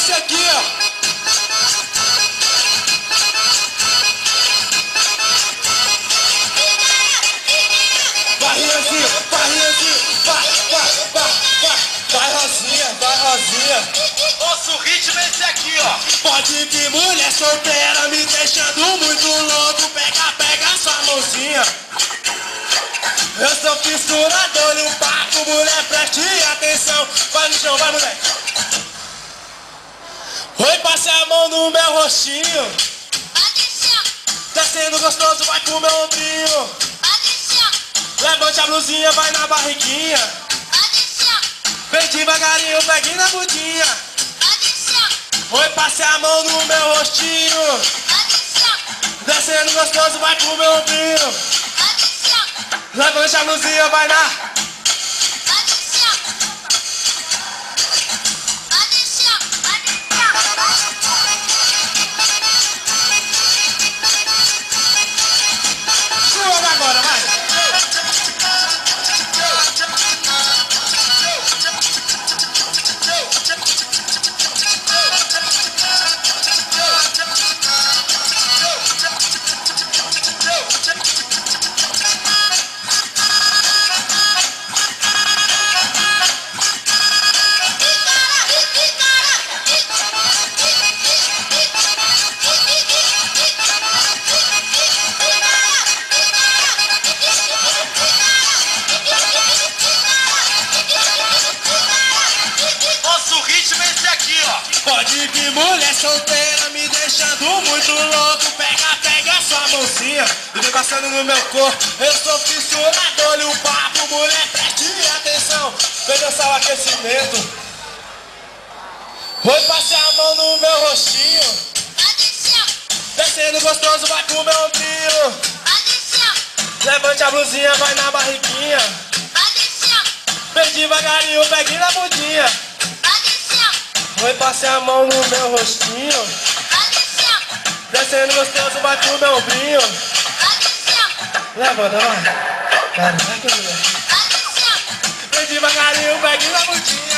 esse aqui, ó. Vai, Rosinha. Nosso ritmo é esse aqui, ó. Pode vir mulher solteira me deixando muito louco. Pega sua mãozinha. Eu sou fissurador no papo, mulher, preste atenção. Vai no chão, vai, mulher. Oi, passe a mão no meu rostinho. Descendo gostoso, vai pro meu ombrinho. Levante a blusinha, vai na barriguinha. Vem devagarinho, pegue na budinha. Oi, passe a mão no meu rostinho. Descendo gostoso, vai pro meu ombrinho. Levante a blusinha, vai na. Chega agora, vai. Pode vir mulher solteira me deixando muito louco. Pega sua mãozinha e vem passando no meu corpo. Eu sou fissurador no papo, mulher, preste atenção. Vem dançar o aquecimento. Oi, passe a mão no meu rostinho. Descendo gostoso, vai pro meu ombrinho. Levante a blusinha, vai na barriguinha. Vem devagarinho, pegue na budinha. Oi, passe a mão no meu rostinho. Descendo gostoso, vai pro meu ombrinho. Levanta, vai. Caraca, mulher. Vem devagarinho, pegue na budinha.